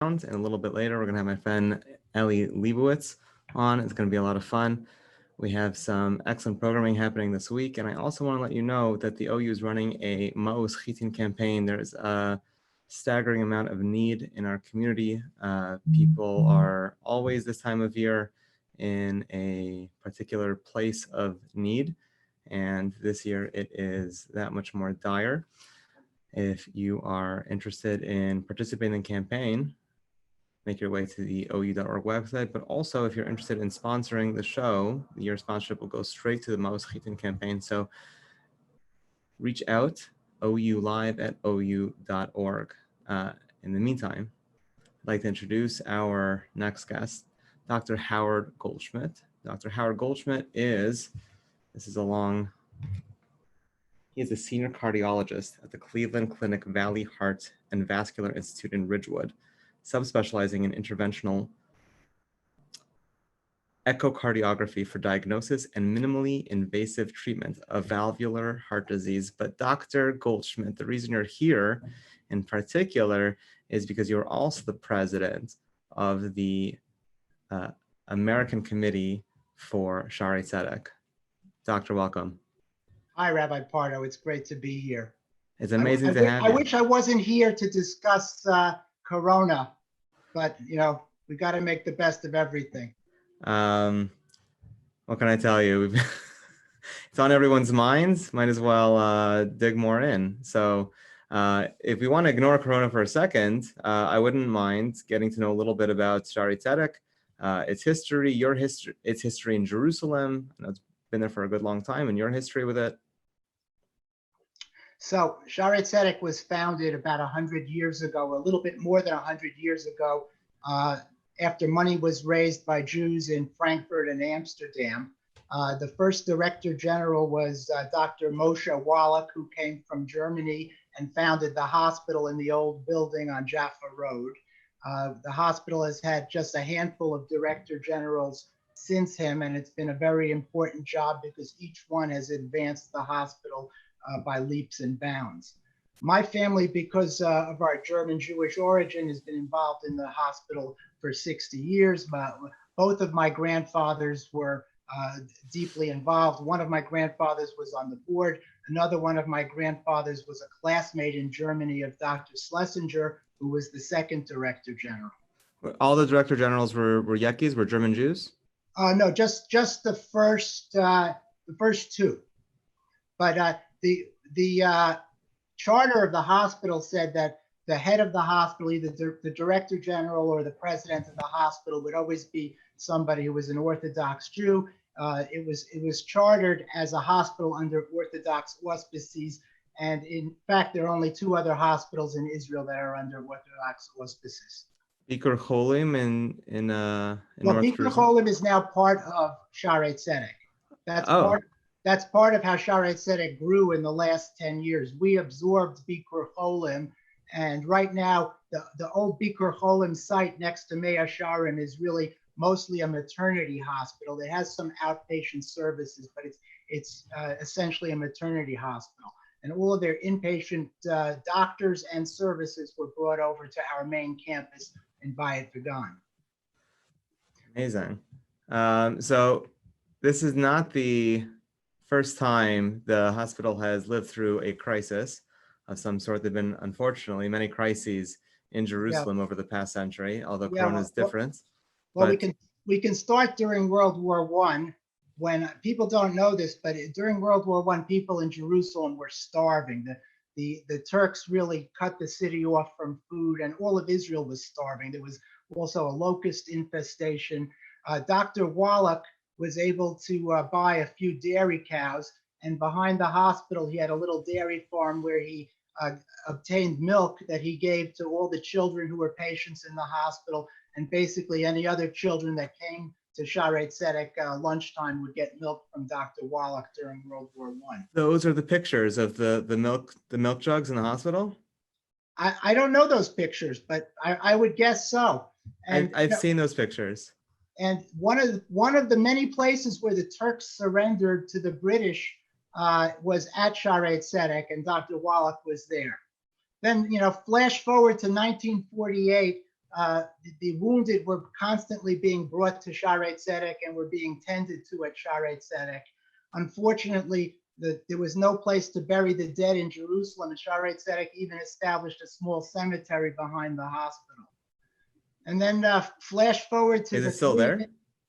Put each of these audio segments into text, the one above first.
And a little bit later, we're going to have my friend Eli Lebowicz on. It's going to be a lot of fun. We have some excellent programming happening this week. And I also want to let you know that the OU is running a Ma'os Chitin campaign. There's a staggering amount of need in our community. People are always this time of year in a particular place of need. And this year it is that much more dire. If you are interested in participating in the campaign, make your way to the ou.org website. But also, if you're interested in sponsoring the show, your sponsorship will go straight to the Ma'os Chitin campaign. So reach out, oulive@ou.org. In the meantime, I'd like to introduce our next guest, Dr. Howard Goldschmidt. Dr. Howard Goldschmidt is he is a senior cardiologist at the Cleveland Clinic Valley Heart and Vascular Institute in Ridgewood, subspecializing in interventional echocardiography for diagnosis and minimally invasive treatment of valvular heart disease. But Dr. Goldschmidt, the reason you're here in particular is because you're also the president of the American Committee for Shaare Zedek. Doctor, welcome. Hi, Rabbi Pardo. It's great to be here. It's amazing to have you. I wish I wasn't here to discuss Corona, but we got to make the best of everything. What can I tell you? It's on everyone's minds. Might as well dig more in. So if we want to ignore Corona for a second, I wouldn't mind getting to know a little bit about Shaare Zedek, its history, its history in Jerusalem. I know it's been there for a good long time, and your history with it. So Shaare Zedek was founded about 100 years ago, a little bit more than 100 years ago, after money was raised by Jews in Frankfurt and Amsterdam. The first director general was Dr. Moshe Wallach, who came from Germany and founded the hospital in the old building on Jaffa Road. The hospital has had just a handful of director generals since him, and it's been a very important job because each one has advanced the hospital by leaps and bounds. My family, because of our German Jewish origin, has been involved in the hospital for 60 years. Both of my grandfathers were deeply involved. One of my grandfathers was on the board. Another one of my grandfathers was a classmate in Germany of Dr. Schlesinger, who was the second director general. All the director generals were Yekis, were German Jews? No, just the first two. But the charter of the hospital said that the head of the hospital, either the director general or the president of the hospital, would always be somebody who was an Orthodox Jew. It was chartered as a hospital under Orthodox auspices, and in fact, there are only two other hospitals in Israel that are under Orthodox auspices. Bikur Cholim in Well, North Bikur Jerusalem? Cholim is now part of Shaare Zedek. That's part of how Shaare Zedek grew in the last 10 years. We absorbed Bikur Cholim, and right now the old Bikur Cholim site next to Mea Sharim is really mostly a maternity hospital. It has some outpatient services, but it's essentially a maternity hospital. And all of their inpatient doctors and services were brought over to our main campus in Bayit Vegan. Amazing. So this is not the first time the hospital has lived through a crisis of some sort. There have been, unfortunately, many crises in Jerusalem over the past century, although Corona is different. Well, we can start during World War I, when people don't know this, but during World War I, people in Jerusalem were starving. The Turks really cut the city off from food, and all of Israel was starving. There was also a locust infestation. Dr. Wallach was able to buy a few dairy cows, and behind the hospital, he had a little dairy farm where he obtained milk that he gave to all the children who were patients in the hospital, and basically any other children that came to Shaare Zedek lunchtime would get milk from Dr. Wallach during World War I. Those are the pictures of the milk jugs in the hospital? I don't know those pictures, but I would guess so. And I've seen those pictures. And one of the many places where the Turks surrendered to the British was at Shaare Zedek, and Dr. Wallach was there. Then, flash forward to 1948, the wounded were constantly being brought to Shaare Zedek and were being tended to at Shaare Zedek. Unfortunately, there was no place to bury the dead in Jerusalem, and Shaare Zedek even established a small cemetery behind the hospital. And then flash forward to Is it still there?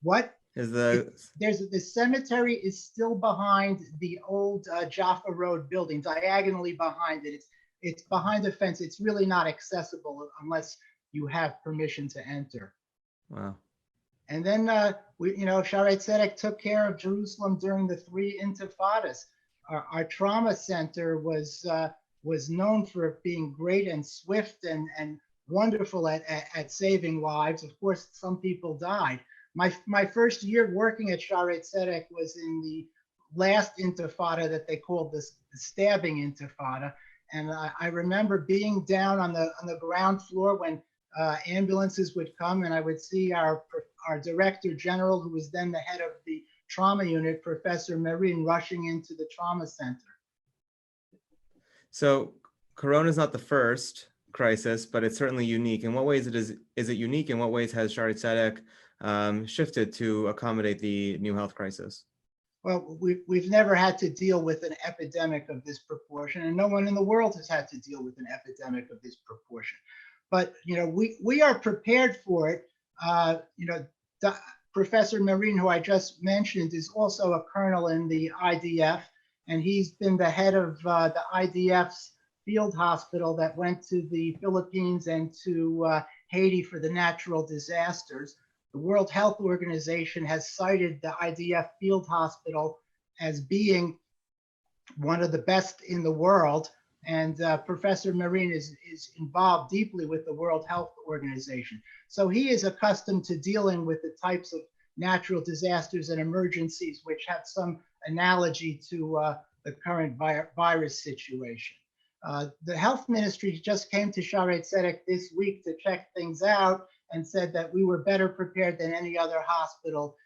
What? Is the The cemetery is still behind the old Jaffa Road building, diagonally behind it. It's behind a fence. It's really not accessible unless you have permission to enter. wow. And then Shaare Zedek took care of Jerusalem during the 3 intifadas. Our trauma center was known for being great and swift and wonderful at saving lives. Of course, some people died. My first year working at Shaare Zedek was in the last intifada that they called the stabbing intifada. And I remember being down on the ground floor when ambulances would come, and I would see our director general, who was then the head of the trauma unit, Professor Marin, rushing into the trauma center. So Corona is not the first crisis, but it's certainly unique. In what ways is it unique? In what ways has Shaare Zedek shifted to accommodate the new health crisis? Well, we've never had to deal with an epidemic of this proportion, and no one in the world has had to deal with an epidemic of this proportion. But we are prepared for it. Professor Marin, who I just mentioned, is also a colonel in the IDF, and he's been the head of the IDF's field hospital that went to the Philippines and to Haiti for the natural disasters. The World Health Organization has cited the IDF field hospital as being one of the best in the world. And Professor Marin is involved deeply with the World Health Organization. So he is accustomed to dealing with the types of natural disasters and emergencies which have some analogy to the current virus situation. The health ministry just came to Shaare Zedek this week to check things out and said that we were better prepared than any other hospital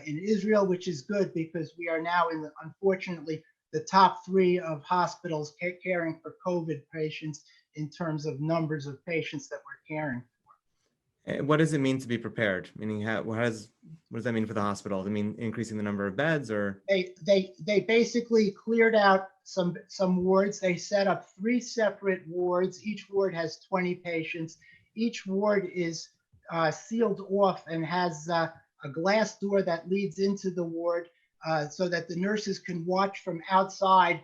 in Israel, which is good because we are now unfortunately, the top 3 of hospitals caring for COVID patients in terms of numbers of patients that we're caring for. What does it mean to be prepared? Meaning, what does that mean for the hospital? Does it mean increasing the number of beds, or? They basically cleared out some wards. They set up 3 separate wards. Each ward has 20 patients. Each ward is sealed off and has a glass door that leads into the ward so that the nurses can watch from outside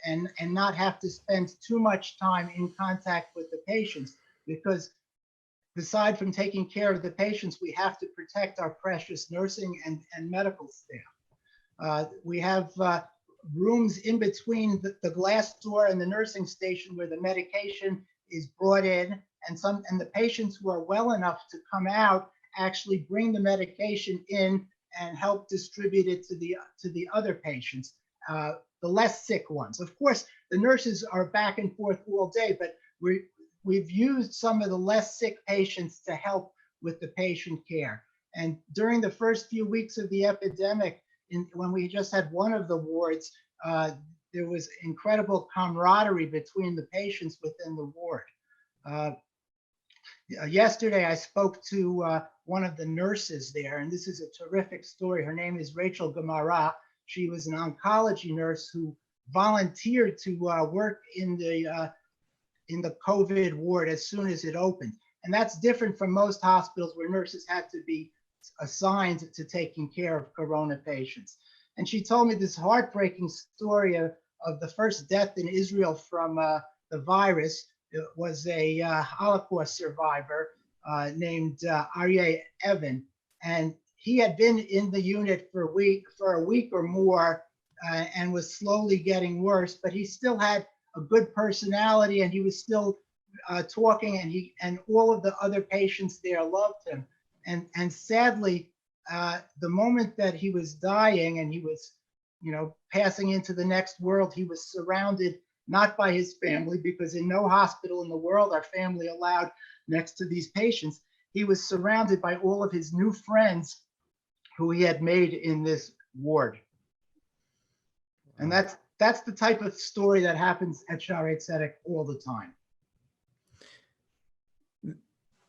and not have to spend too much time in contact with the patients, because aside from taking care of the patients, we have to protect our precious nursing and medical staff. We have rooms in between the glass door and the nursing station where the medication is brought in, and the patients who are well enough to come out actually bring the medication in and help distribute it to the other patients, the less sick ones. Of course, the nurses are back and forth all day, but we've used some of the less sick patients to help with the patient care. And during the first few weeks of the epidemic, when we just had one of the wards, there was incredible camaraderie between the patients within the ward. Yesterday, I spoke to one of the nurses there, and this is a terrific story. Her name is Rachel Gamara. She was an oncology nurse who volunteered to work in the COVID ward as soon as it opened. And that's different from most hospitals where nurses had to be assigned to taking care of corona patients. And she told me this heartbreaking story of the first death in Israel from the virus. It was a Holocaust survivor named Aryeh Evan. And he had been in the unit for a week or more and was slowly getting worse, but he still had a good personality, and he was still talking, and all of the other patients there loved him. And sadly, the moment that he was dying and he was, passing into the next world, he was surrounded not by his family, because in no hospital in the world are family allowed next to these patients. He was surrounded by all of his new friends who he had made in this ward. And that's the type of story that happens at Shaare Zedek all the time.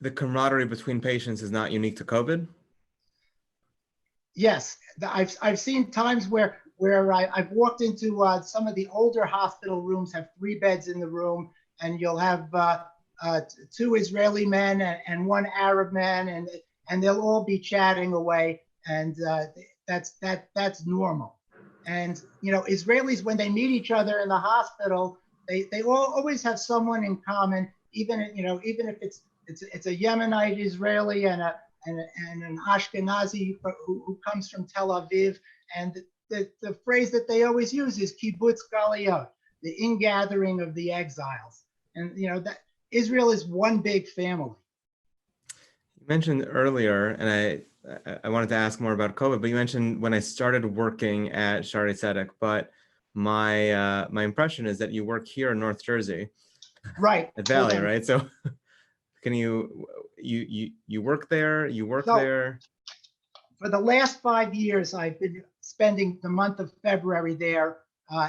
the camaraderie between patients is not unique to COVID? Yes, I've seen times where I've walked into some of the older hospital rooms have 3 beds in the room, and you'll have 2 Israeli men and 1 Arab man, and they'll all be chatting away, and that's normal. And Israelis, when they meet each other in the hospital, they all always have someone in common, even if it's a Yemenite Israeli and an Ashkenazi who comes from Tel Aviv. And the phrase that they always use is kibbutz galuyot, the ingathering of the exiles. And that Israel is one big family. You mentioned earlier, and I wanted to ask more about COVID, but you mentioned when I started working at Shaare Zedek, but my impression is that you work here in North Jersey, right? at Valley, right? So can you work there? You work there? For the last 5 years, I've been spending the month of February there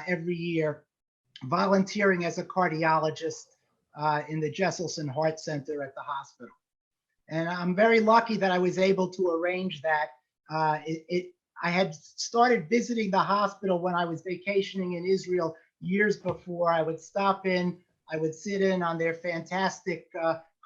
every year, volunteering as a cardiologist in the Jesselson Heart Center at the hospital. And I'm very lucky that I was able to arrange that. I had started visiting the hospital when I was vacationing in Israel years before. I would stop in, I would sit in on their fantastic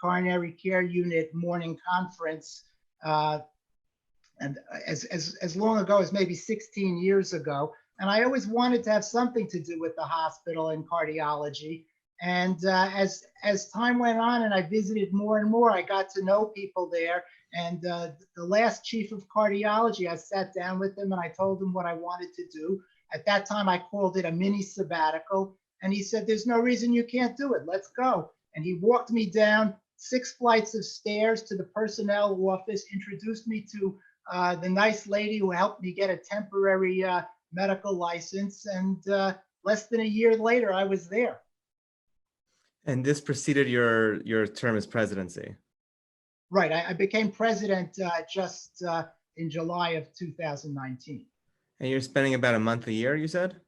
coronary care unit morning conference. And as long ago as maybe 16 years ago. And I always wanted to have something to do with the hospital and cardiology. And as time went on and I visited more and more, I got to know people there. And the last chief of cardiology, I sat down with him and I told him what I wanted to do. At that time, I called it a mini sabbatical. And he said, there's no reason you can't do it. Let's go. And he walked me down 6 flights of stairs to the personnel office, introduced me to the nice lady who helped me get a temporary medical license. And less than a year later, I was there. And this preceded your term as presidency? Right. I became president just in July of 2019. And you're spending about a month a year, you said?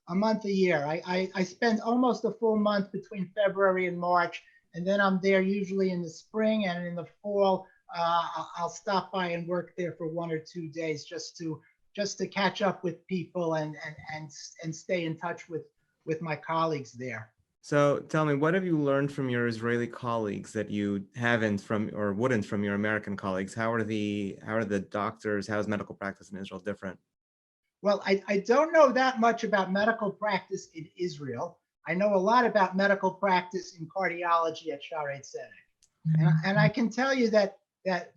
A month a year. I spend almost a full month between February and March. And then I'm there usually in the spring, and in the fall, I'll stop by and work there for 1 or 2 days just to catch up with people and stay in touch with my colleagues there. So tell me, what have you learned from your Israeli colleagues that you haven't from or wouldn't from your American colleagues? How are the doctors, how is medical practice in Israel different? Well, I don't know that much about medical practice in Israel. I know a lot about medical practice in cardiology at Shaare Zedek. And I can tell you that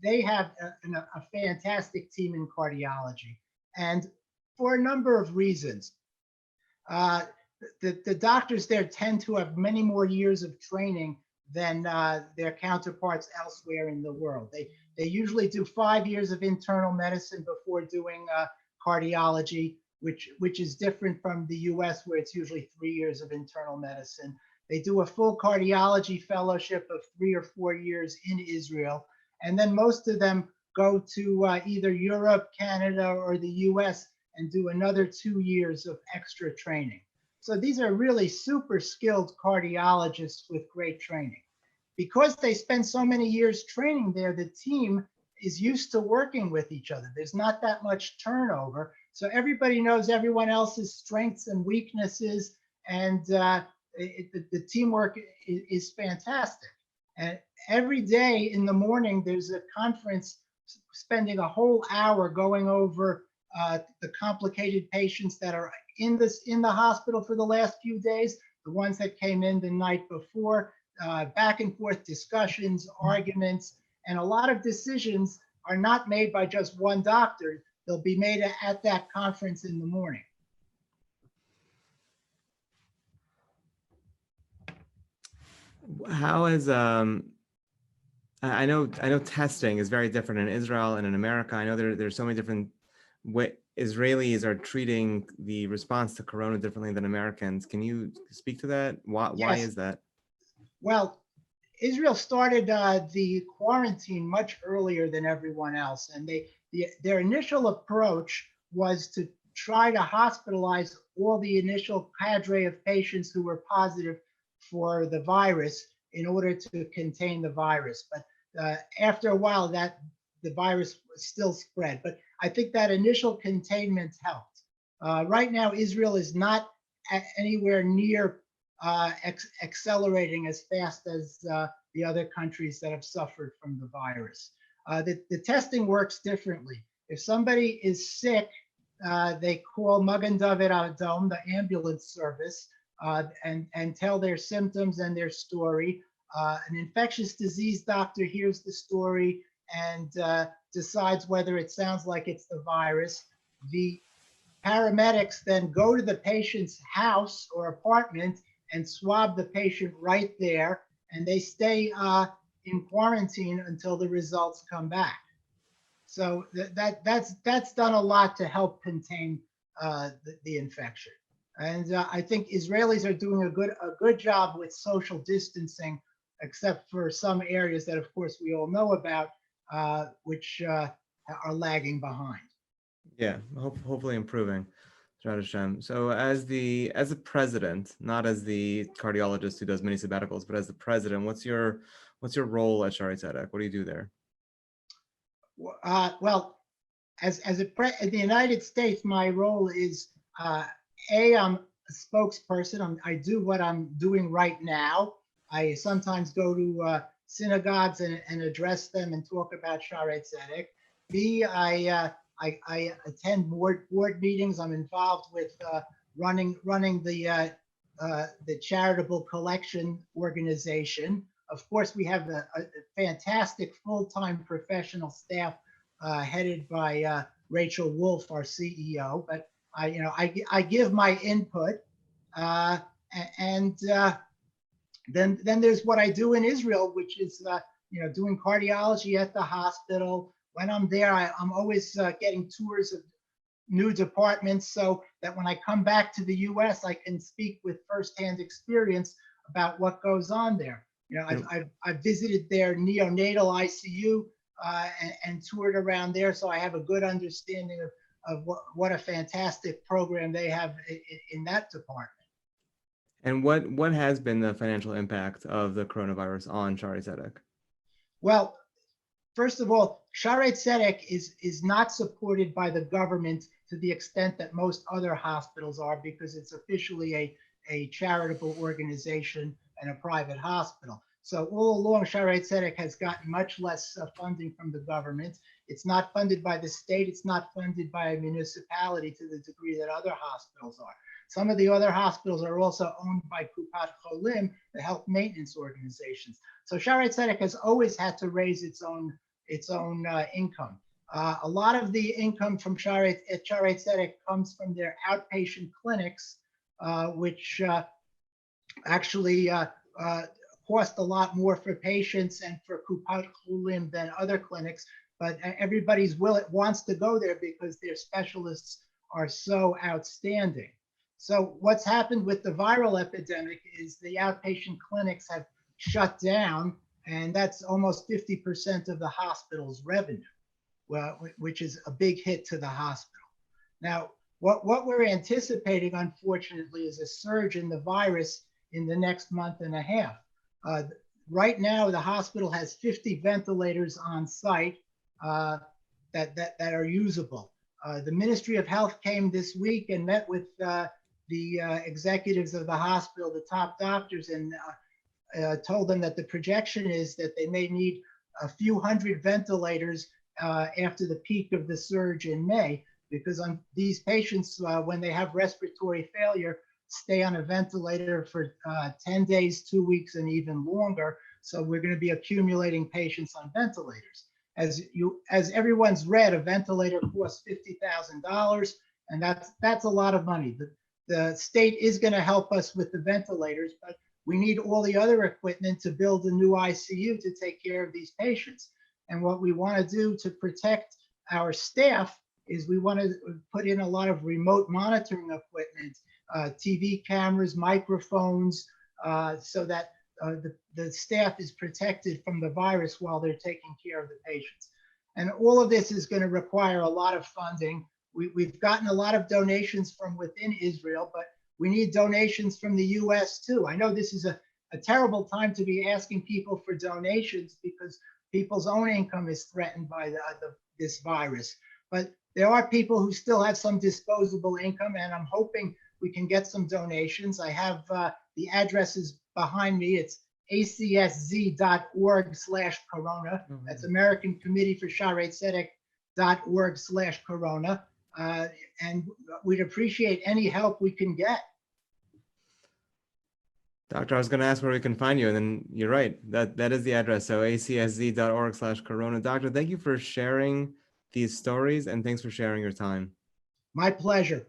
they have a fantastic team in cardiology, and for a number of reasons. The doctors there tend to have many more years of training than their counterparts elsewhere in the world. They usually do 5 years of internal medicine before doing cardiology, which is different from the US, where it's usually 3 years of internal medicine. They do a full cardiology fellowship of 3 or 4 years in Israel. And then most of them go to either Europe, Canada, or the US and do another 2 years of extra training. So these are really super skilled cardiologists with great training. Because they spend so many years training there, the team is used to working with each other. There's not that much turnover. So everybody knows everyone else's strengths and weaknesses, and the teamwork is fantastic. And every day in the morning, there's a conference spending a whole hour going over the complicated patients that are in the hospital for the last few days, the ones that came in the night before, back and forth discussions, arguments, and a lot of decisions are not made by just one doctor. They'll be made at that conference in the morning. How is I know testing is very different in Israel and in America. I know there's so many different way Israelis are treating the response to Corona differently than Americans. Can you speak to that? Why is that? Well, Israel started the quarantine much earlier than everyone else, and their initial approach was to try to hospitalize all the initial cadre of patients who were positive for the virus in order to contain the virus. But after a while, that the virus still spread. But I think that initial containment helped. Right now, Israel is not anywhere near accelerating as fast as the other countries that have suffered from the virus. The testing works differently. If somebody is sick, they call Magen David Adom, the ambulance service, and tell their symptoms and their story. An infectious disease doctor hears the story and decides whether it sounds like it's the virus. The paramedics then go to the patient's house or apartment and swab the patient right there, and they stay in quarantine until the results come back. So that's done a lot to help contain the infection. And I think Israelis are doing a good job with social distancing, except for some areas that, of course, we all know about, which are lagging behind. Yeah, hopefully improving. So as the president, not as the cardiologist who does many sabbaticals, but as the president, what's your role at Shaare Zedek? What do you do there? Well, as in the United States, my role is I'm a spokesperson. I do what I'm doing right now. I sometimes go to synagogues and address them and talk about Shaare Zedek. B, I attend board meetings. I'm involved with running the charitable collection organization. Of course, we have a fantastic full-time professional staff headed by Rachel Wolf, our CEO. But I give my input, and then there's what I do in Israel, which is doing cardiology at the hospital. When I'm there, I'm always getting tours of new departments so that when I come back to the US, I can speak with firsthand experience about what goes on there. I've visited their neonatal ICU and toured around there, so I have a good understanding of what a fantastic program they have in that department. And what has been the financial impact of the coronavirus on Shaare Zedek? Well, first of all, Shaare Zedek is not supported by the government to the extent that most other hospitals are, because it's officially a charitable organization and a private hospital. So all along, Shaare Zedek has gotten much less funding from the government. It's not funded by the state. It's not funded by a municipality to the degree that other hospitals are. Some of the other hospitals are also owned by Kupat Cholim, the health maintenance organizations. So Shaare Zedek has always had to raise its own income. A lot of the income from Shaare Zedek comes from their outpatient clinics, which actually cost a lot more for patients and for Kupat Cholim than other clinics. But everybody's wants to go there because their specialists are so outstanding. So what's happened with the viral epidemic is the outpatient clinics have shut down, and that's almost 50% of the hospital's revenue, which is a big hit to the hospital. Now, what we're anticipating, unfortunately, is a surge in the virus in the next month and a half. Right now, the hospital has 50 ventilators on site that are usable. The Ministry of Health came this week and met with the executives of the hospital, the top doctors, and told them that the projection is that they may need a few hundred ventilators after the peak of the surge in May, because these patients, when they have respiratory failure, stay on a ventilator for 10 days, 2 weeks, and even longer. So we're going to be accumulating patients on ventilators. As everyone's read, a ventilator costs $50,000, and that's a lot of money. The state is going to help us with the ventilators, but we need all the other equipment to build a new ICU to take care of these patients. And what we want to do to protect our staff is we want to put in a lot of remote monitoring equipment, TV cameras, microphones, so that the staff is protected from the virus while they're taking care of the patients. And all of this is going to require a lot of funding. We've gotten a lot of donations from within Israel, but we need donations from the US too. I know this is a terrible time to be asking people for donations because people's own income is threatened by this virus. But there are people who still have some disposable income, and I'm hoping we can get some donations. I have the addresses behind me. It's aczz.org/corona. That's American Committee for Shaare Zedek.org/corona. And we'd appreciate any help we can get. Doctor, I was going to ask where we can find you, and then you're right. That is the address. So aczz.org/corona. Doctor, thank you for sharing these stories, and thanks for sharing your time. My pleasure.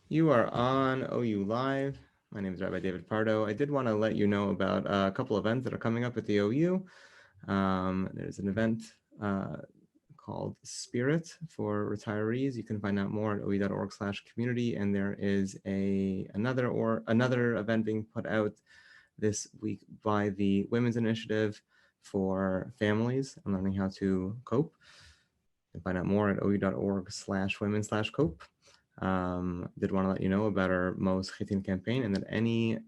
You are on OU Live. My name is Rabbi David Pardo. I did want to let you know about a couple events that are coming up at the OU. There's an event called Spirit for retirees. You can find out more at ou.org/community. And there is another event being put out this week by the Women's Initiative for families and learning how to cope. You can find out more at ou.org/women/cope. Did want to let you know about our Mos Chitin campaign, and that any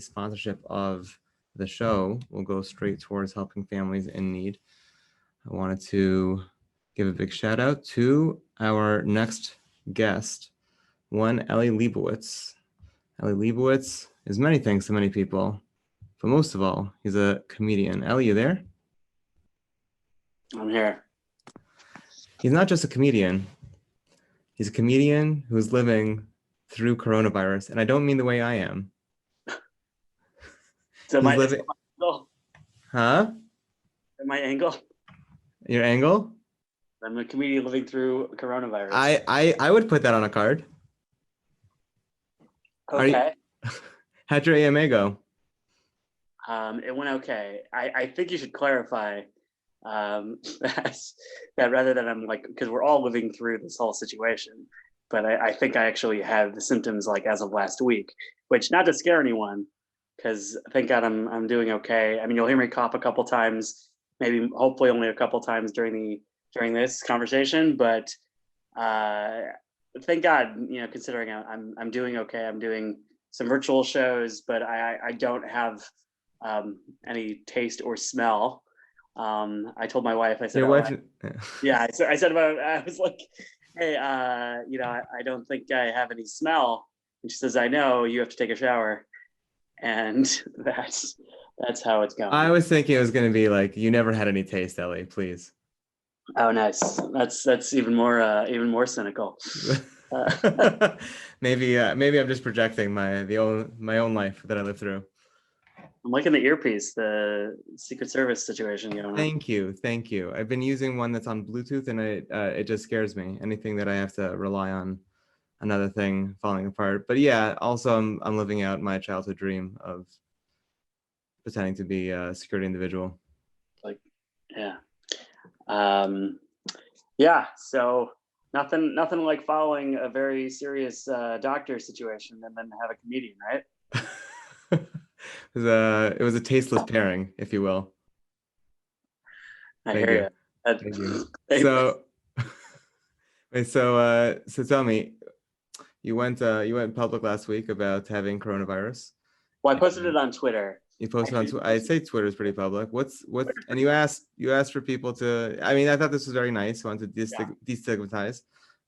sponsorship of the show will go straight towards helping families in need. I wanted to give a big shout out to our next guest, one Eli Lebowicz. Eli Lebowicz is many things to many people, but most of all, he's a comedian. Eli, you there? I'm here. He's not just a comedian. He's a comedian who's living through coronavirus, and I don't mean the way I am. So my angle? Huh? My angle? Your angle? I'm a comedian living through coronavirus. I would put that on a card. Okay. How'd your AMA go? It went okay. I think you should clarify that rather than I'm like, because we're all living through this whole situation, but I think I actually have the symptoms like as of last week, which not to scare anyone, because thank God I'm doing okay. I mean, you'll hear me cough a couple times, maybe hopefully only a couple times during this conversation, but thank God, considering I'm doing okay. I'm doing some virtual shows, but I don't have any taste or smell. I told my wife, I said, Your wife, I said I was like, hey, I don't think I have any smell. And she says, I know, you have to take a shower. And that's how it's going. I was thinking it was going to be like, you never had any taste, Ellie, please. Oh, nice. That's even more cynical. Maybe I'm just projecting my own life that I lived through. I'm liking the earpiece, the Secret Service situation going on. Thank you. I've been using one that's on Bluetooth, and it just scares me. Anything that I have to rely on another thing falling apart. But yeah, also I'm living out my childhood dream of pretending to be a security individual. Like, yeah. So nothing like following a very serious doctor situation and then have a comedian, right? It was a tasteless pairing, if you will. I hear you. Thank you. So tell me, you went public last week about having coronavirus. Well, I posted it on Twitter. You posted on Twitter. I'd say Twitter is pretty public. And you asked for people to. I mean, I thought this was very nice. I wanted to destigmatize.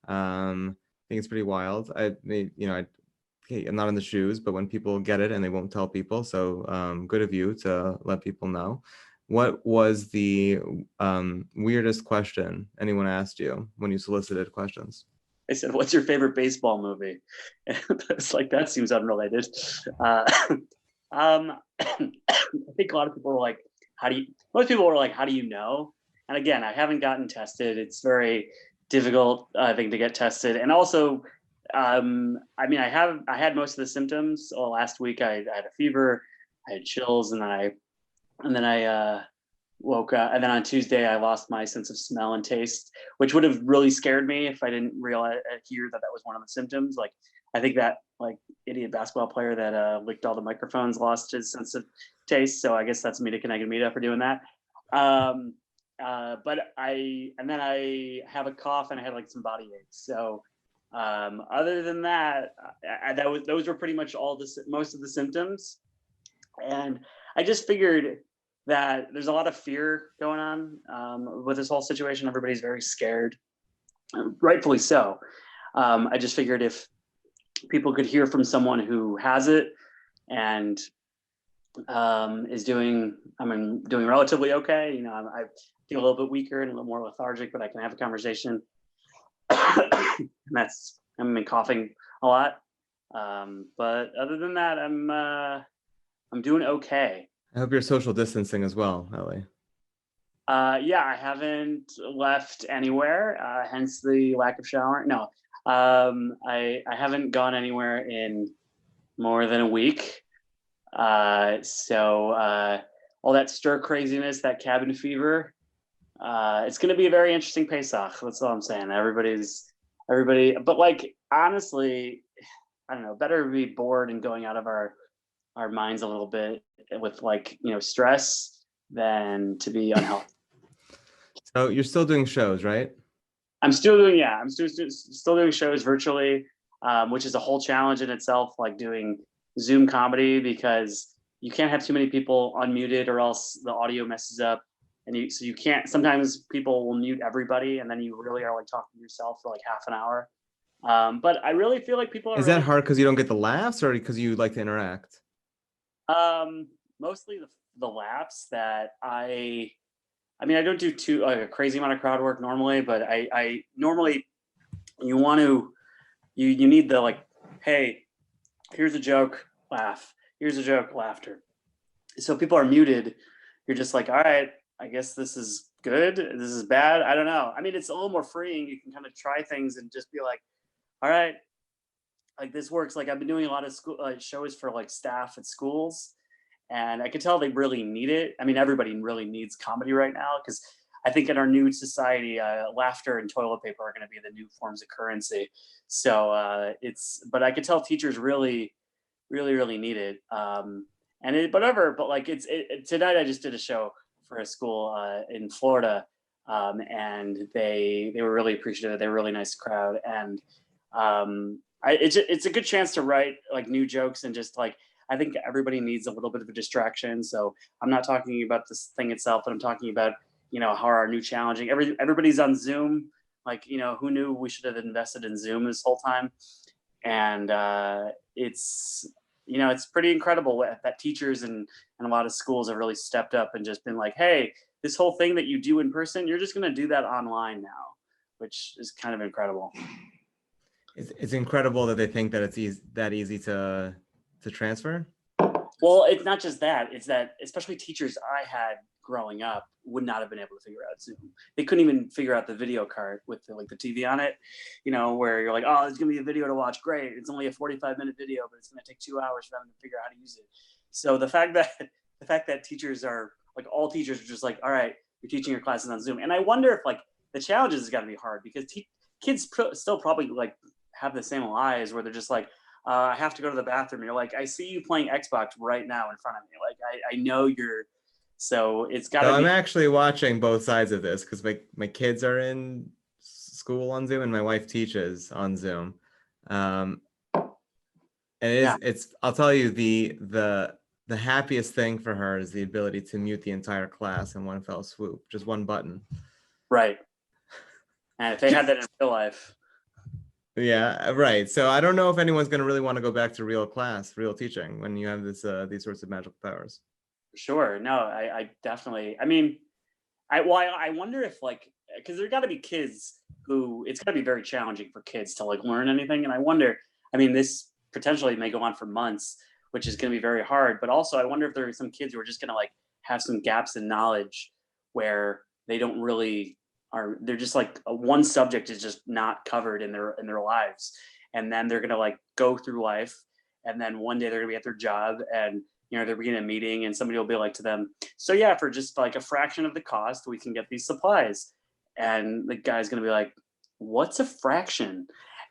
I think it's pretty wild. I'm not in the shoes, but when people get it and they won't tell people, so good of you to let people know. What was the weirdest question anyone asked you when you solicited questions? I said, "What's your favorite baseball movie?" And it's like, that seems unrelated. I think a lot of people were like, most people were like, how do you know? And again, I haven't gotten tested. It's very difficult, I think, to get tested. And also, I had most of the symptoms. Last week I had a fever, I had chills, and then I woke up. And then on Tuesday I lost my sense of smell and taste, which would have really scared me if I didn't hear that was one of the symptoms. Like, I think that idiot basketball player that licked all the microphones lost his sense of taste. So I guess that's me to Mita for doing that. But I have a cough and I had some body aches. So Other than that, those were pretty much most of the symptoms. And I just figured that there's a lot of fear going on with this whole situation. Everybody's very scared, rightfully so. I just figured if people could hear from someone who has it and is doing relatively okay. You know, I feel a little bit weaker and a little more lethargic, but I can have a conversation. And I've been coughing a lot. But other than that, I'm doing okay. I hope you're social distancing as well, Ellie. Yeah, I haven't left anywhere, hence the lack of showering. No, I haven't gone anywhere in more than a week. So all that stir craziness, that cabin fever, it's going to be a very interesting Pesach. That's all I'm saying. Everybody, but like, honestly, I don't know, better to be bored and going out of our minds a little bit with, like, you know, stress than to be unhealthy. So you're still doing shows, right? I'm still doing shows virtually, which is a whole challenge in itself, like doing Zoom comedy, because you can't have too many people unmuted or else the audio messes up. And so you can't, sometimes people will mute everybody and then you really are like talking to yourself for like half an hour. But I really feel like people are. Is that hard because you don't get the laughs or because you like to interact? Mostly the laughs that I mean, I don't do a crazy amount of crowd work normally, but I normally, you need the, like, hey, here's a joke, laugh. Here's a joke, laughter. So people are muted. You're just like, all right, I guess this is good. This is bad. I don't know. I mean, it's a little more freeing. You can kind of try things and just be like, all right, like this works. Like I've been doing a lot of school shows for like staff at schools, and I can tell they really need it. I mean, everybody really needs comedy right now, because I think in our new society, laughter and toilet paper are going to be the new forms of currency. So but I could tell teachers really, really, really need it. But like tonight I just did a show for a school in Florida, and they were really appreciative. They were a really nice crowd, and it's a good chance to write like new jokes, and just like, I think everybody needs a little bit of a distraction. So I'm not talking about this thing itself, but I'm talking about, you know, how our new challenging, everybody's on Zoom. Like, you know, who knew we should have invested in Zoom this whole time? And it's, you know, it's pretty incredible that teachers and a lot of schools have really stepped up and just been like, hey, this whole thing that you do in person, you're just going to do that online now, which is kind of incredible. It's incredible that they think that it's easy to transfer. Well, it's not just that. It's that especially teachers I had growing up would not have been able to figure out Zoom. They couldn't even figure out the video card with the TV on it, you know, where you're like, oh, there's going to be a video to watch. Great. It's only a 45-minute video, but it's going to take 2 hours for them to figure out how to use it. So the fact that teachers are like, all teachers are just like, all right, you're teaching your classes on Zoom. And I wonder if like the challenges has got to be hard, because kids still probably like have the same lives where they're just like, I have to go to the bathroom. You're like, I see you playing Xbox right now in front of me. Like, I know you're, so it's got to be. I'm actually watching both sides of this, because my kids are in school on Zoom and my wife teaches on Zoom. And it's, I'll tell you, the happiest thing for her is the ability to mute the entire class in one fell swoop, just one button. Right. And if they had that in real life. Yeah, right. So I don't know if anyone's going to really want to go back to real teaching when you have these sorts of magical powers. Sure. No, I definitely, I mean, I wonder if, like, because there got to be kids who, it's got to be very challenging for kids to like learn anything. And I wonder, I mean, this potentially may go on for months, which is going to be very hard. But also I wonder if there are some kids who are just going to like have some gaps in knowledge where they don't really they're just like one subject is just not covered in their lives. And then they're going to like go through life. And then one day they're gonna be at their job, and, you know, they're beginning a meeting and somebody will be like to them, so yeah, for just like a fraction of the cost, we can get these supplies. And the guy's gonna be like, what's a fraction?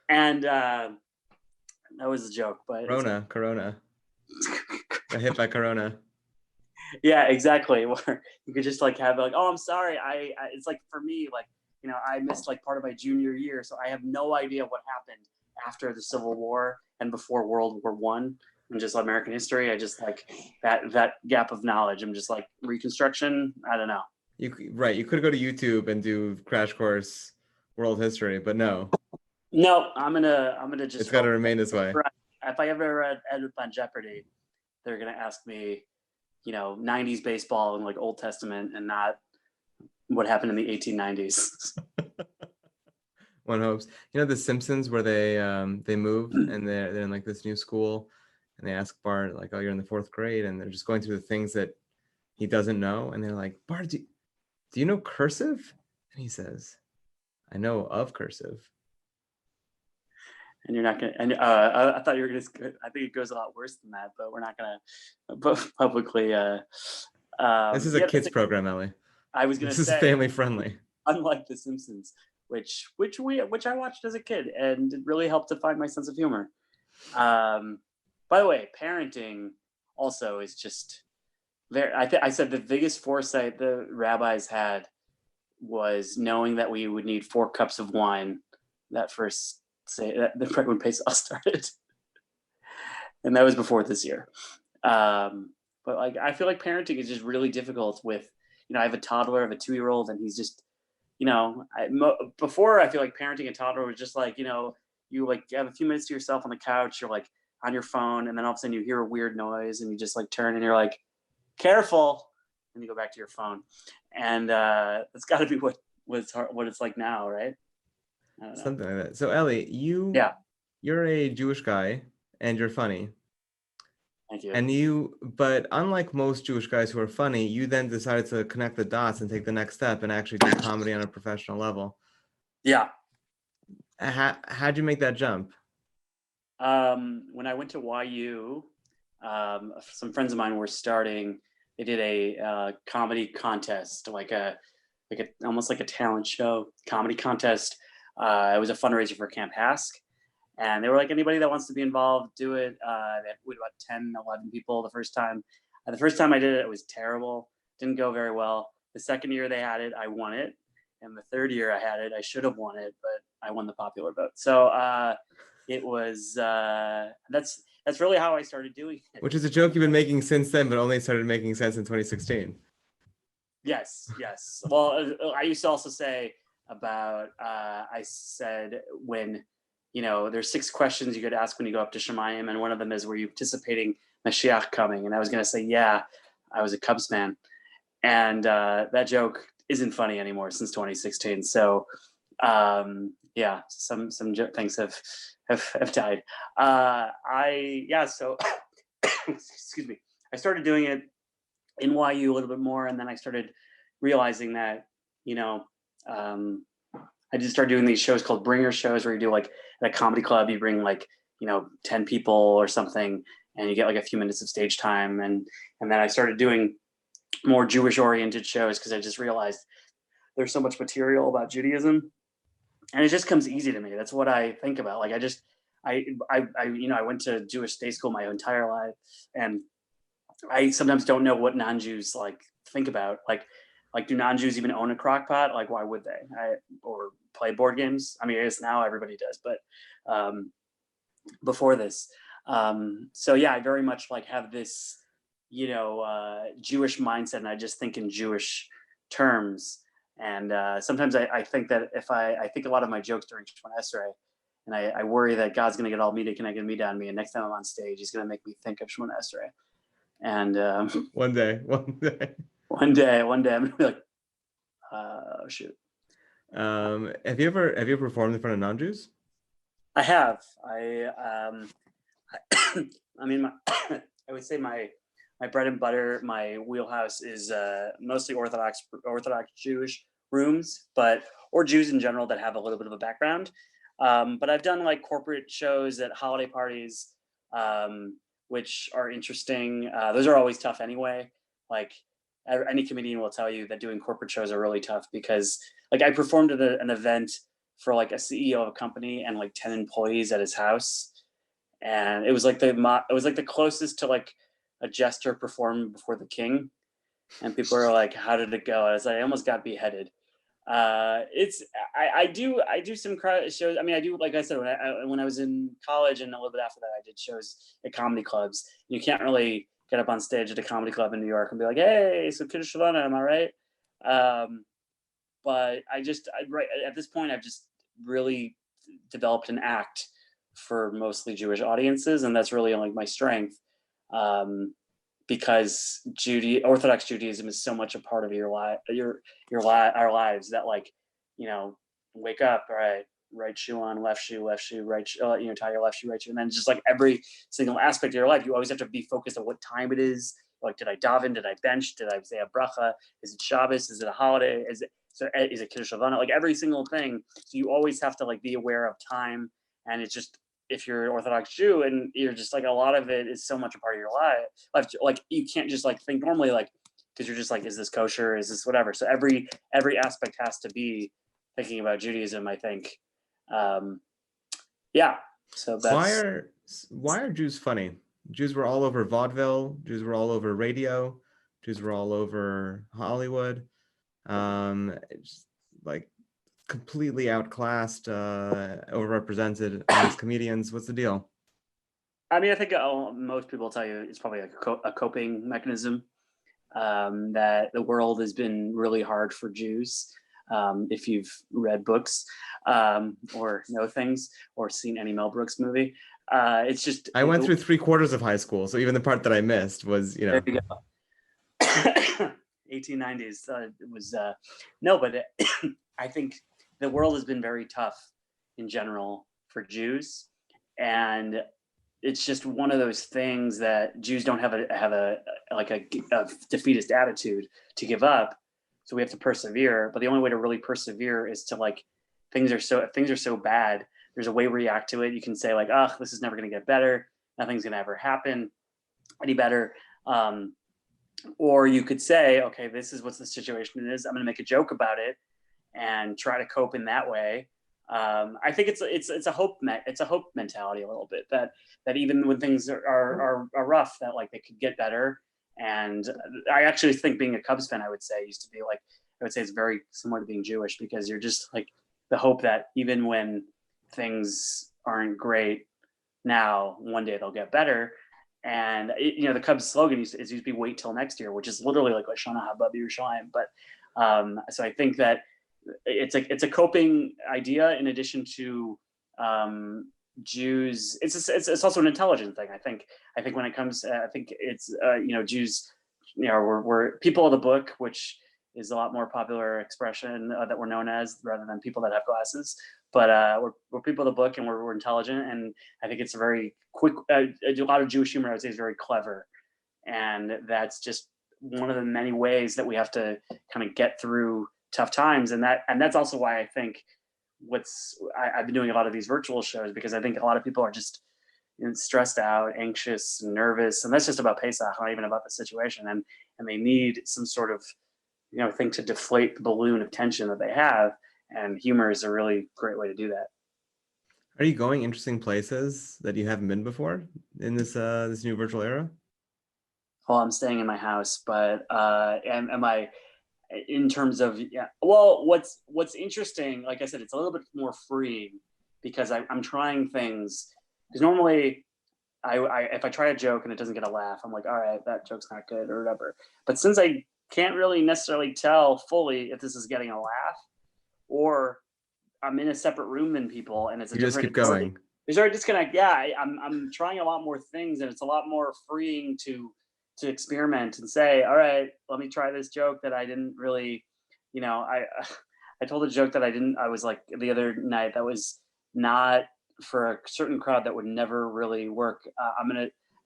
And that was a joke, but Corona. Got hit by Corona. Yeah, exactly. Where you could just like have like, oh, I'm sorry. It's like, for me, like, I missed like part of my junior year, so I have no idea what happened after the Civil War and before World War One and just American history. I just like that gap of knowledge. I'm just like Reconstruction. I don't know. You could go to YouTube and do crash course world history, but no. No, I'm gonna just. It's got to remain this way. If I ever end up on Jeopardy, they're gonna ask me, 90s baseball and like Old Testament, and not what happened in the 1890s. One hopes. The Simpsons, where they move and they're in like this new school, and they ask Bart like, "Oh, you're in the 4th grade," and they're just going through the things that he doesn't know, and they're like, "Bart, do you know cursive?" And he says, "I know of cursive." And you're not gonna. And I thought you were gonna. I think it goes a lot worse than that, but we're not gonna publicly. This is a kids program, Ellie. I was gonna say this is family friendly. Unlike The Simpsons, which I watched as a kid, and it really helped define my sense of humor. By the way, parenting also is just very. I said the biggest foresight the rabbis had was knowing that we would need 4 cups of wine that first. Say that when Pesach started, and that was before this year. But like, I feel like parenting is just really difficult. With I have a toddler, I have a 2-year-old, and he's just, before I feel like parenting a toddler was just like, you like have a few minutes to yourself on the couch, you're like on your phone, and then all of a sudden you hear a weird noise, and you just like turn, and you're like, careful, and you go back to your phone, and that's got to be what it's like now, right? Something like that. So Ellie, you're a Jewish guy and you're funny. Thank you. But unlike most Jewish guys who are funny, you then decided to connect the dots and take the next step and actually do comedy on a professional level. Yeah. How'd you make that jump? When I went to YU, some friends of mine were starting. They did a comedy contest, almost like a talent show comedy contest. It was a fundraiser for Camp Hask, and they were like, anybody that wants to be involved, do it. They had about 10, 11 people the first time. The first time I did it, it was terrible. Didn't go very well. The second year they had it, I won it. And the third year I had it, I should have won it, but I won the popular vote. So it was, that's really how I started doing it. Which is a joke you've been making since then, but only started making sense in 2016. Yes. Well, I used to also say, I said when, there's 6 questions you could ask when you go up to Shemayim, and one of them is, were you anticipating Mashiach coming? And I was going to say, yeah, I was a Cubs fan. And that joke isn't funny anymore since 2016. So some things have died. So excuse me. I started doing it in YU a little bit more, and then I started realizing that, I just started doing these shows called bringer shows, where you do like at a comedy club, you bring 10 people or something, and you get like a few minutes of stage time. And then I started doing more Jewish oriented shows, because I just realized there's so much material about Judaism, and it just comes easy to me. That's what I think about. Like I went to Jewish day school my entire life, and I sometimes don't know what non-Jews think about. Like, do non-Jews even own a crock pot? Like, why would they? Or play board games? I mean, I guess now everybody does, but before this. So yeah, I very much have this, Jewish mindset, and I just think in Jewish terms. And sometimes I think that if I think a lot of my jokes during Shemona Esrei, and I worry that God's going to get all media connected media on me, and next time I'm on stage, he's going to make me think of Shemona Esrei. And one day. One day I'm gonna be like, oh shoot. Have you ever performed in front of non-Jews? I have. I mean, I would say my bread and butter, my wheelhouse is mostly Orthodox Jewish rooms, or Jews in general that have a little bit of a background. But I've done corporate shows at holiday parties, which are interesting. Those are always tough anyway. Any comedian will tell you that doing corporate shows are really tough, because I performed at an event for a CEO of a company and 10 employees at his house, and it was the closest to a jester performing before the king, and people are like, how did it go? I was like, I almost got beheaded. I do some shows. I mean, I do, like I said, when I was in college and a little bit after that, I did shows at comedy clubs. You can't really get up on stage at a comedy club in New York and be like, "Hey, so Kiddush Shavana, am I right?" But right at this point, I've just really developed an act for mostly Jewish audiences, and that's really like my strength. Because Orthodox Judaism is so much a part of our lives that, like, wake up, all right shoe on, left shoe, right shoe, tie your left shoe, right shoe, and then just like every single aspect of your life, you always have to be focused on what time it is. Like, did I daven? Did I bench? Did I say a bracha? Is it Shabbos? Is it a holiday? Is it Kiddush Havana? Like every single thing. So you always have to like be aware of time, and it's just, if you're an Orthodox Jew and you're just like, a lot of it is so much a part of your life. Like you can't just like think normally, like, because you're just like, is this kosher? Is this whatever? So every aspect has to be thinking about Judaism, I think. Yeah. So that's why are Jews funny? Jews were all over vaudeville. Jews were all over radio. Jews were all over Hollywood. It's like completely outclassed, overrepresented as comedians. What's the deal? I mean, I think most people tell you it's probably a coping mechanism. That the world has been really hard for Jews. If you've read books or know things or seen any Mel Brooks movie, it's just. I went through 3/4 of high school, so even the part that I missed was, There you go. 1890s. It was no, but I think the world has been very tough in general for Jews, and it's just one of those things that Jews don't have a defeatist attitude to give up. So we have to persevere, but the only way to really persevere is to, like, things are so bad. There's a way to react to it. You can say like, "Oh, this is never going to get better. Nothing's going to ever happen any better." Or you could say, "Okay, this is what the situation is. I'm going to make a joke about it and try to cope in that way." I think it's a hope mentality a little bit, that even when things are rough, that like they could get better. And I actually think, being a Cubs fan, I would say it's very similar to being Jewish, because you're just like, the hope that even when things aren't great now, one day they'll get better. And the Cubs slogan used to be "Wait till next year," which is literally like Shana Haba B'Yerushalayim. But so I think that it's a coping idea, in addition to Jews. It's also an intelligence thing. I think when it comes, I think it's Jews, we're people of the book, which is a lot more popular expression that we're known as, rather than people that have glasses. But we're people of the book, and we're intelligent, and I think it's a very quick. A lot of Jewish humor, I would say, is very clever, and that's just one of the many ways that we have to kind of get through tough times. And that's also why I think I've been doing a lot of these virtual shows, because I think a lot of people are just stressed out, anxious, nervous, and that's just about Pesach, not even about the situation, and they need some sort of thing to deflate the balloon of tension that they have, and humor is a really great way to do that. Are you going interesting places that you haven't been before in this new virtual era? Well, I'm staying in my house, but am I, in terms of, yeah, well, what's interesting, like I said, it's a little bit more freeing, because I'm trying things, because normally if I try a joke and it doesn't get a laugh, I'm like, all right, that joke's not good or whatever. But since I can't really necessarily tell fully if this is getting a laugh, or I'm in a separate room than people, and it's you just keep going. There's already disconnect. Yeah, I'm trying a lot more things, and it's a lot more freeing to experiment and say, all right, let me try this joke that I didn't really, I told a joke that I was like the other night that was not for a certain crowd that would never really work. I'm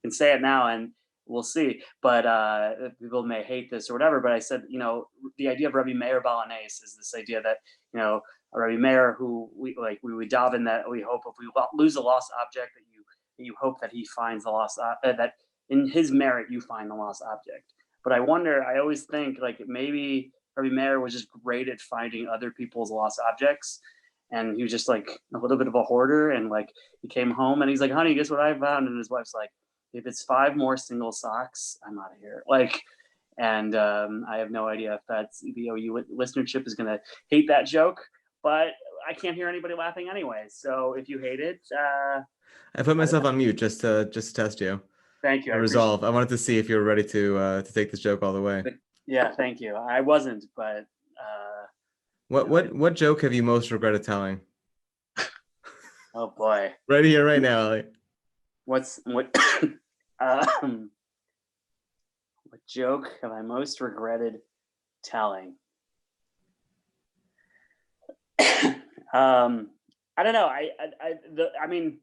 can say it now, and we'll see. But people may hate this or whatever. But I said, the idea of Rabbi Meir Balanese is this idea that, Rabbi Meir, who we would daven that we hope if we lose a lost object, that you hope that he finds the lost that in his merit you find the lost object. But I always think, like, maybe Rabbi Meir was just great at finding other people's lost objects. And he was just like a little bit of a hoarder, and like he came home and he's like, "Honey, guess what I found?" And his wife's like, "If it's 5 more single socks, I'm out of here." Like, And I have no idea if that's the OU listenership is going to hate that joke, but I can't hear anybody laughing anyway. So if you hate it, I put myself on mute just to test you. Thank you. I resolve. I wanted to see if you were ready to take this joke all the way. Yeah, thank you. I wasn't, but what joke have you most regretted telling? Oh boy. Right here, right now, Eli. What joke have I most regretted telling? I don't know. I mean,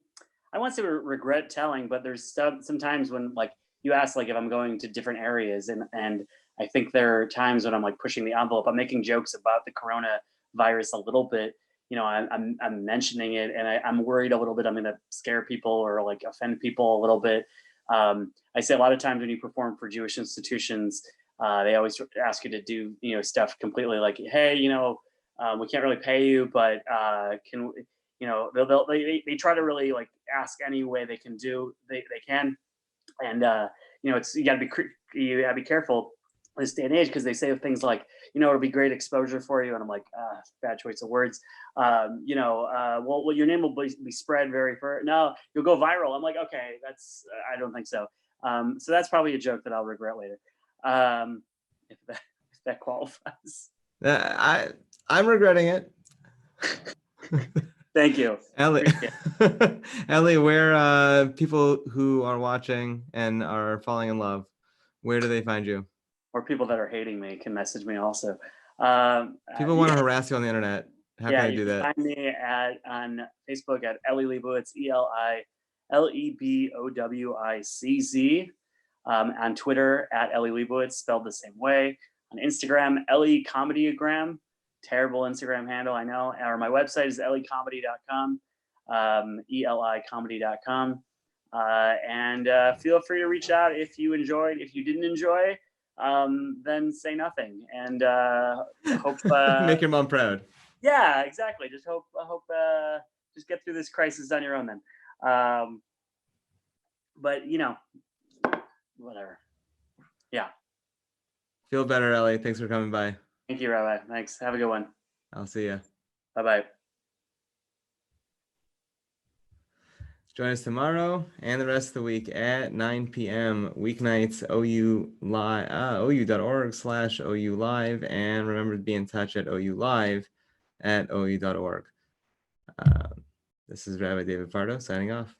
I want to say regret telling, but there's sometimes when like you ask like if I'm going to different areas, and I think there are times when I'm like pushing the envelope. I'm making jokes about the coronavirus a little bit. You know, I'm mentioning it, and I'm worried a little bit I'm going to scare people or like offend people a little bit. I say a lot of times when you perform for Jewish institutions, they always ask you to do stuff completely like, hey, we can't really pay you, but can they try to really like ask any way they can they can, and it's you gotta be careful this day and age because they say things like it'll be great exposure for you, and I'm like bad choice of words. Well, your name will be spread very far. No, you'll go viral. I'm like, okay, that's I don't think so. So that's probably a joke that I'll regret later, if that qualifies. I'm regretting it. Thank you, Eli. Eli, where people who are watching and are falling in love, where do they find you? Or people that are hating me can message me also. People want to harass you on the internet. How can they do that? Find me on Facebook at Eli Lebowicz, ELILEBOWICZ. On Twitter at Eli Lebowicz, spelled the same way. On Instagram, Eli Comedyagram. Terrible Instagram handle, I know. Or my website is elicomedy.com, ELIcomedy.com. And feel free to reach out if you enjoyed. If you didn't enjoy, then say nothing. And hope make your mom proud. Yeah, exactly. Just hope just get through this crisis on your own then. But whatever. Yeah. Feel better, Eli. Thanks for coming by. Thank you, Rabbi. Thanks. Have a good one. I'll see you. Bye-bye. Join us tomorrow and the rest of the week at 9 p.m. weeknights, OU.org/OU live. And remember to be in touch at OU live@OU.org. This is Rabbi David Pardo signing off.